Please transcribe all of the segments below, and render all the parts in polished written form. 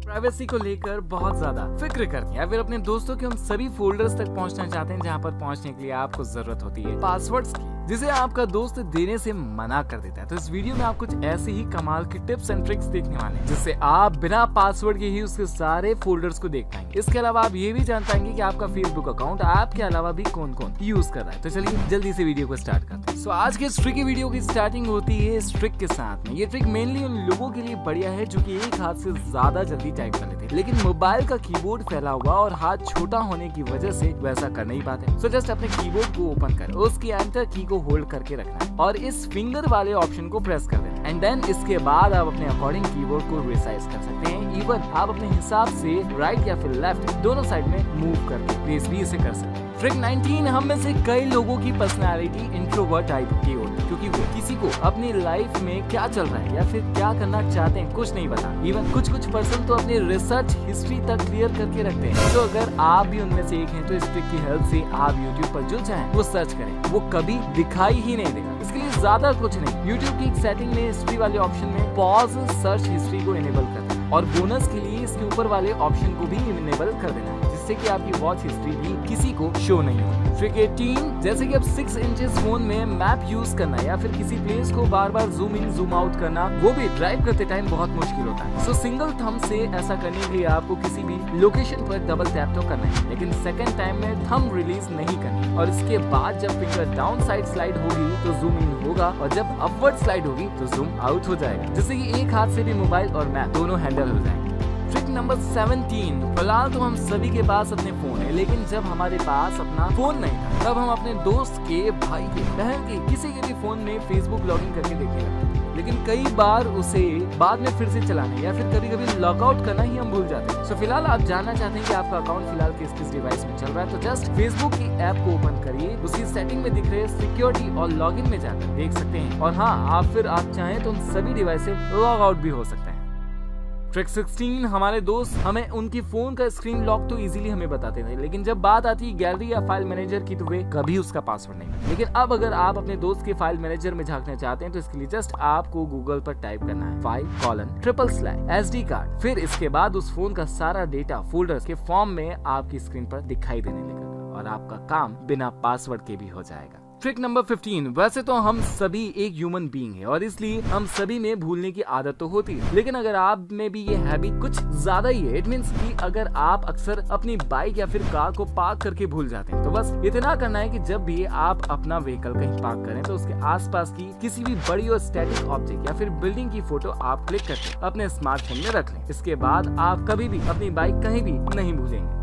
Privacy को लेकर बहुत ज्यादा फिक्र करते हैं या फिर अपने दोस्तों के उन सभी फोल्डर्स तक पहुंचना चाहते हैं जहां पर पहुंचने के लिए आपको जरूरत होती है पासवर्ड्स की, जिसे आपका दोस्त देने से मना कर देता है। तो इस वीडियो में आप कुछ ऐसे ही कमाल की टिप्स एंड ट्रिक्स देखने वाले हैं जिससे आप बिना पासवर्ड के ही उसके सारे फोल्डर्स को देख पाएंगे। इसके अलावा आप ये भी जान पाएंगे कि आपका फेसबुक अकाउंट ऐप के अलावा भी कौन कौन यूज कर रहा है। तो चलिए जल्दी से वीडियो को स्टार्ट करते हैं। आज के इस ट्रिकी वीडियो की स्टार्टिंग होती है इस ट्रिक के साथ में। ये ट्रिक मेनली उन लोगों के लिए बढ़िया है जो कि एक हाथ से ज्यादा जल्दी टाइप कर लेते हैं, लेकिन मोबाइल का कीबोर्ड फैला हुआ और हाथ छोटा होने की वजह से वैसा कर नहीं पाते। सो जस्ट अपने कीबोर्ड को ओपन कर उसकी एंटर की को होल्ड करके रखना है और इस फिंगर वाले ऑप्शन को प्रेस कर देना एंड देन इसके बाद आप अपने अकॉर्डिंग कीबोर्ड को रिसाइज कर सकते हैं। इवन आप अपने हिसाब से राइट या फिर लेफ्ट दोनों साइड में मूव करके प्लेस भी इसे कर सकते हैं। ट्रिक 19, हम में से कई लोगों की पर्सनालिटी इंट्रोवर्ट टाइप की होती है क्योंकि वो किसी को अपनी लाइफ में क्या चल रहा है या फिर क्या करना चाहते हैं कुछ नहीं पता। इवन कुछ पर्सन तो अपनी रिसर्च हिस्ट्री तक क्लियर करके रखते हैं। तो अगर आप भी उनमें से एक हैं तो इस ट्रिक की हेल्प से आप YouTube पर जो चाहें वो सर्च करें, वो कभी दिखाई ही नहीं देगा। इसके लिए ज्यादा कुछ नहीं, YouTube की एक सेटिंग में हिस्ट्री वाले ऑप्शन में पॉज सर्च हिस्ट्री को इनेबल कर देना और बोनस के लिए इसके ऊपर वाले ऑप्शन को भी इनेबल कर देना है जिससे कि आपकी वॉच हिस्ट्री भी किसी को शो नहीं हो। ट्रिक 18, जैसे कि अब 6 इंचेस फोन में मैप यूज करना या फिर किसी प्लेस को बार बार जूम इन जूम आउट करना, वो भी ड्राइव करते टाइम बहुत मुश्किल होता है। सो सिंगल थंब से ऐसा करने के लिए आपको किसी भी लोकेशन पर डबल टैप तो करना है, लेकिन सेकंड टाइम में थंब रिलीज नहीं करनी और इसके बाद जब फिंगर डाउन साइड स्लाइड होगी तो जूम इन होगा और जब अपवर्ड स्लाइड होगी तो जूम आउट हो जाएगा, जिससे कि एक हाथ से भी मोबाइल और मैप दोनों हैंडल हो जाएंगे। ट्रिक नंबर 17, फिलहाल तो हम सभी के पास अपने फोन है, लेकिन जब हमारे पास अपना फोन नहीं था तब हम अपने दोस्त के, भाई के, बहन के, किसी के भी फोन में फेसबुक लॉगिन करके देखने लगते थे। लेकिन कई बार उसे बाद में फिर से चलाने या फिर कभी कभी लॉगआउट करना ही हम भूल जाते हैं। सो फिलहाल आप जानना चाहते हैं कि आपका अकाउंट फिलहाल किस किस डिवाइस में चल रहा है, तो जस्ट फेसबुक की ऐप को ओपन करिए, उसकी सेटिंग में दिख रहे सिक्योरिटी और लॉगिन में जाकर देख सकते हैं और हाँ आप चाहें तो उन सभी डिवाइस से लॉग आउट भी हो सकते हैं। ट्रिक 16, हमारे दोस्त हमें उनकी फोन का स्क्रीन लॉक तो इजीली हमें बताते थे, लेकिन जब बात आती है गैलरी या फाइल मैनेजर की तो वे कभी उसका पासवर्ड नहीं। लेकिन अब अगर आप अपने दोस्त के फाइल मैनेजर में झांकना चाहते हैं तो इसके लिए जस्ट आपको गूगल पर टाइप करना है 5:/SD कार्ड, फिर इसके बाद उस फोन का सारा डेटा फोल्डर्स के फॉर्म में आपकी स्क्रीन पर दिखाई देने लगेगा और आपका काम बिना पासवर्ड के भी हो जाएगा। ट्रिक नंबर 15, वैसे तो हम सभी एक ह्यूमन बीइंग है और इसलिए हम सभी में भूलने की आदत तो होती है, लेकिन अगर आप में भी ये हैबिट कुछ ज्यादा ही है, इट मींस कि अगर आप अक्सर अपनी बाइक या फिर कार को पार्क करके भूल जाते हैं तो बस इतना करना है कि जब भी आप अपना व्हीकल कहीं पार्क करें तो उसके आसपास की किसी भी बड़ी और स्टैटिक ऑब्जेक्ट या फिर बिल्डिंग की फोटो आप क्लिक करके अपने स्मार्टफोन में रख लें। इसके बाद आप कभी भी अपनी बाइक कहीं भी नहीं भूलेंगे।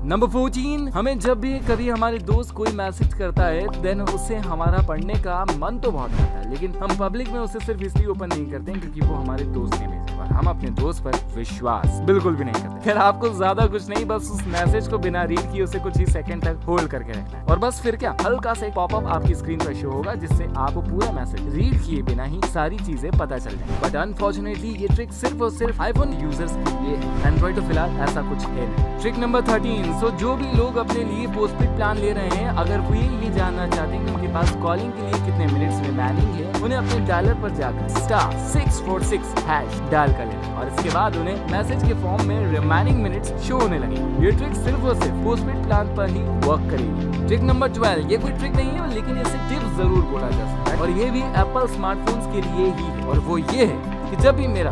नंबर 14, हमें जब भी कभी हमारे दोस्त कोई मैसेज करता है देन उसे हमारा पढ़ने का मन तो बहुत करता है, लेकिन हम पब्लिक में उसे सिर्फ इसलिए ओपन नहीं करते हैं क्योंकि वो हमारे दोस्त ने भेजा और हम अपने दोस्त पर विश्वास बिल्कुल भी नहीं करते। खैर आपको ज्यादा कुछ नहीं, बस उस मैसेज को बिना रीड किए उसे कुछ ही सेकंड तक होल्ड करके रखना है और बस फिर क्या हल्का सा एक पॉपअप आपकी स्क्रीन पर शो होगा जिससे आपको पूरा मैसेज रीड किए बिना ही सारी चीजें पता चल जाए। बट अनफॉर्चुनेटली ये ट्रिक सिर्फ और सिर्फ आईफोन यूजर्स के लिए है, एंड्रॉइड तो फिलहाल ऐसा कुछ है नहीं। ट्रिक नंबर 13, सो जो भी लोग अपने लिए पोस्टपेड प्लान ले रहे हैं, अगर वो ये जानना चाहते हैं कि उनके पास कॉलिंग के लिए कितने मिनट्स रिमेनिंग है, उन्हें अपने डायलर पर जाकर *646# डायल कर लेना और इसके बाद उन्हें मैसेज के फॉर्म में रिमेनिंग मिनट्स शो होने लगे। ये ट्रिक सिर्फ और सिर्फ पोस्टपेड प्लान पर ही वर्क करेगी। ट्रिक नंबर 12, ये कोई ट्रिक नहीं है लेकिन इसे टिप जरूर बोला जा सकता है और ये भी एप्पल स्मार्टफोन्स के लिए ही है और वो ये है कि जब भी मेरे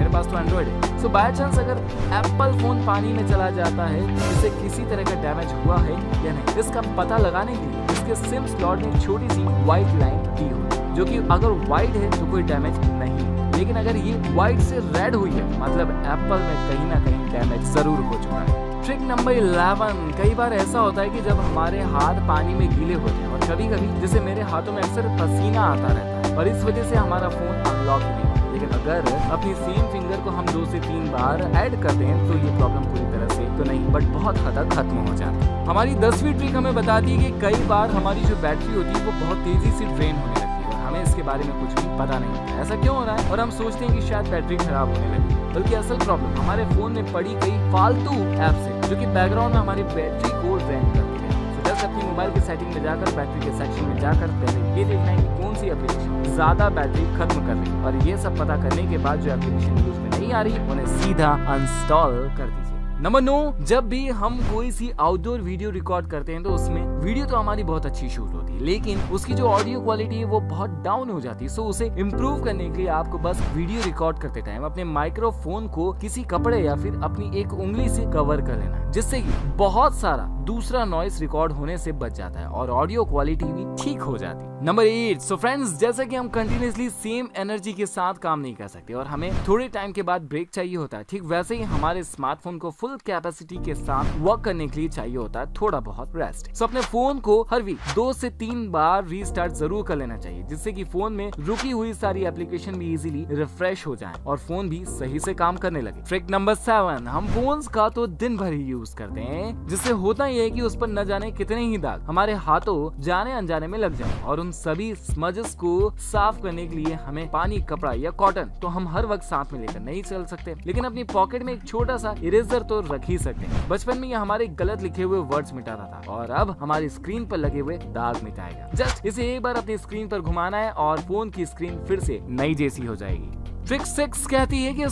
पास तो एंड्रॉइड है, सो बाय चांस अगर एप्पल फोन पानी में चला जाता है जिससे किसी तरह का डैमेज हुआ है या नहीं, इसका पता लगाने के लिए इसके सिम स्लॉट में छोटी सी व्हाइट लाइन दी हुई जो कि अगर व्हाइट है तो कोई डैमेज नहीं, लेकिन अगर ये व्हाइट से रेड हुई है मतलब एप्पल में कहीं ना कहीं डैमेज जरूर हो चुका है। ट्रिक नंबर 11, कई बार ऐसा होता है कि जब हमारे हाथ पानी में गीले होते हैं और कभी कभी जैसे मेरे हाथों में अक्सर पसीना आता रहता है और इस वजह से हमारा फोन अनलॉक नहीं होता, लेकिन अगर अपनी सेम फिंगर को हम 2 से 3 बार ऐड करते हैं तो ये प्रॉब्लम पूरी तरह से तो नहीं बट बहुत हद तक खत्म हो जाती है। हमारी 10वीं ट्रिक हमें बताती है कि कई बार हमारी जो बैटरी होती है वो बहुत तेजी से ड्रेन होने लगती है और हमें इसके बारे में कुछ भी पता नहीं होता ऐसा क्यों हो रहा है और हम सोचते हैं कि शायद बैटरी खराब होने लगी, बल्कि असल प्रॉब्लम हमारे फोन में पड़ी कई फालतू ऐप्स है जो कि बैकग्राउंड में हमारी बैटरी को ड्रेन करती है। तो जस्ट अपनी मोबाइल की सेटिंग में जाकर बैटरी के सेक्शन में जाकर पहले ये देखना है कि कौन सी एप्लीकेशन ज्यादा बैटरी खत्म कर रही है और ये सब पता करने के बाद जो एप्लीकेशन यूज में नहीं नहीं आ रही उन्हें सीधा अनइंस्टॉल कर दीजिए। नंबर 9, जब भी हम कोई सी आउटडोर वीडियो रिकॉर्ड करते हैं तो उसमें वीडियो तो हमारी बहुत अच्छी शूट होती है, लेकिन उसकी जो ऑडियो क्वालिटी है वो बहुत डाउन हो जाती है। सो उसे इम्प्रूव करने के लिए आपको बस वीडियो रिकॉर्ड करते टाइम अपने माइक्रोफोन को किसी कपड़े या फिर अपनी एक उंगली से कवर कर लेना है, जिससे कि बहुत सारा दूसरा नॉइस रिकॉर्ड होने से बच जाता है और ऑडियो क्वालिटी भी ठीक हो जाती है। नंबर 8, सो फ्रेंड्स, जैसा कि हम कंटिन्यूअसली सेम एनर्जी के साथ काम नहीं कर सकते और हमें थोड़े टाइम के बाद ब्रेक चाहिए होता है, ठीक वैसे ही हमारे स्मार्टफोन को फुल कैपेसिटी के साथ वर्क करने के लिए चाहिए होता है थोड़ा बहुत रेस्ट। सो अपने फोन को हर वीक 2 से 3 बार रीस्टार्ट जरूर कर लेना चाहिए, जिससे कि फोन में रुकी हुई सारी एप्लीकेशन भी इजीली रिफ्रेश हो जाए और फोन भी सही से काम करने लगे। ट्रिक नंबर 7, हम फोन्स का तो दिन भर ही यूज करते हैं, जिससे होता यह है कि उस पर न जाने कितने ही दाग हमारे हाथों जाने अनजाने में लग जाए और उन सभी स्मजेस को साफ करने के लिए हमें पानी, कपड़ा या कॉटन तो हम हर वक्त साथ में लेकर नहीं चल सकते, लेकिन अपनी पॉकेट में एक छोटा सा इरेजर तो रख ही सकते हैं। बचपन में ये हमारे गलत लिखे हुए वर्ड्स मिटाता था और अब हमारी स्क्रीन पर लगे हुए दाग मिटाएगा। जस्ट इसे एक बार अपनी स्क्रीन पर घुमाना है और फोन की स्क्रीन फिर से नई जैसी हो जाएगी। ट्रिक 6 कहती है कि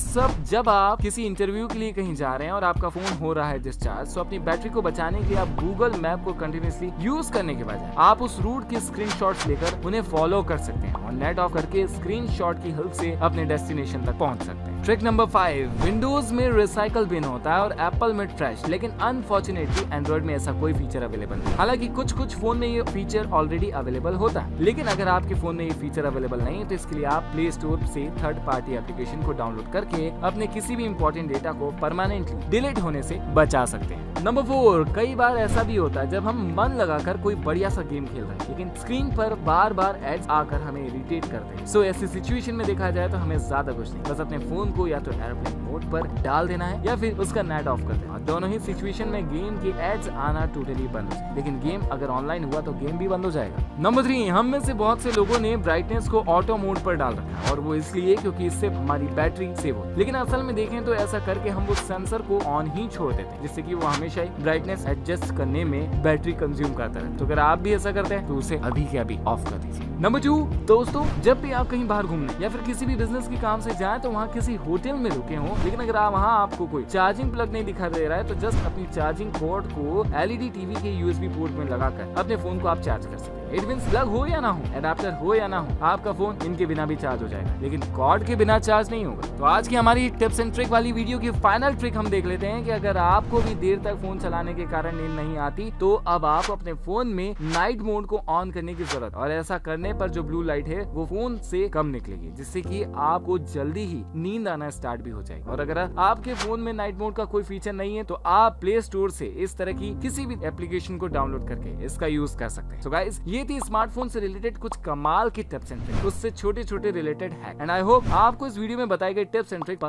जब आप किसी इंटरव्यू के लिए कहीं जा रहे हैं और आपका फोन हो रहा है डिस्चार्ज, तो अपनी बैटरी को बचाने के लिए आप गूगल मैप को कंटिन्यूअसली यूज करने के बजाय आप उस रूट के स्क्रीनशॉट्स लेकर उन्हें फॉलो कर सकते हैं और नेट ऑफ करके स्क्रीनशॉट की हेल्प से अपने डेस्टिनेशन तक पहुंच सकते हैं। ट्रिक नंबर 5, विंडोज में रिसाइकल बिन होता है और एप्पल में ट्रैश, लेकिन अनफॉर्चुनेटली एंड्रॉइड में ऐसा कोई फीचर अवेलेबल नहीं। हालांकि कुछ फोन में ये फीचर ऑलरेडी अवेलेबल होता है, लेकिन अगर आपके फोन में ये फीचर अवेलेबल नहीं है तो इसके लिए आप प्ले स्टोर से थर्ड पार्टी एप्लीकेशन को डाउनलोड करके अपने किसी भी इंपॉर्टेंट डेटा को परमानेंटली डिलीट होने से बचा सकते हैं। नंबर 4, कई बार ऐसा भी होता है जब हम मन लगाकर कोई बढ़िया सा गेम खेल रहे हैं, लेकिन स्क्रीन पर बार बार एड्स आकर हमें इरिटेट करते हैं। सो ऐसी सिचुएशन में देखा जाए तो हमें ज्यादा कुछ नहीं, बस अपने फोन को या तो एयरप्लेन मोड पर डाल देना है या फिर उसका नेट ऑफ कर देना। दोनों ही सिचुएशन में गेम के एड्स आना टोटली बंद हो जाए, लेकिन गेम अगर ऑनलाइन हुआ तो गेम भी बंद हो जाएगा। नंबर 3, हम में से बहुत से लोगों ने ब्राइटनेस को ऑटो मोड पर डाल रखा है और वो इसलिए क्योंकि इससे हमारी बैटरी सेव हो, लेकिन असल में देखें तो ऐसा करके हम वो सेंसर को ऑन ही छोड़ देते हैं, जिससे कि वो हमेशा ही ब्राइटनेस एडजस्ट करने में बैटरी कंज्यूम करता है। तो अगर आप भी ऐसा करते हैं तो उसे अभी के अभी ऑफ कर दीजिए। नंबर 2, दोस्तों, जब भी आप कहीं बाहर घूमने या फिर किसी भी बिजनेस के काम से जाएं तो वहाँ किसी होटल में रुके हो, लेकिन अगर वहाँ आपको कोई चार्जिंग प्लग नहीं दिखा दे रहा है तो जस्ट अपनी चार्जिंग पोर्ट को एलईडी टीवी के यूएसबी पोर्ट में लगाकर अपने फोन को आप चार्ज कर सकते हैं। इट मींस प्लग हो या ना हो, एडाप्टर हो या ना हो, आपका फोन इनके बिना भी चार्ज हो जाएगा, लेकिन कॉर्ड के बिना चार्ज नहीं होगा। तो आज की हमारी टिप्स एंड ट्रिक वाली वीडियो की फाइनल ट्रिक हम देख लेते हैं कि अगर आपको भी देर तक फोन चलाने के कारण नींद नहीं आती तो अब आप अपने फोन में नाइट मोड को ऑन करने की जरूरत, और ऐसा करने पर जो ब्लू लाइट है वो फोन से कम निकलेगी, जिससे कि आपको जल्दी ही नींद आना स्टार्ट भी हो जाएगी। और अगर आपके फोन में नाइट मोड का कोई फीचर नहीं है तो आप प्ले स्टोर से इस तरह की किसी भी एप्लीकेशन को डाउनलोड करके इसका यूज कर सकते हैं। सो गाइस, ये थी स्मार्टफोन से रिलेटेड कुछ कमाल की टिप्स एंड ट्रिक, उससे छोटे छोटे related hack, and I hope आपको इस वीडियो में बताई गई टिप्स एंड ट्रिक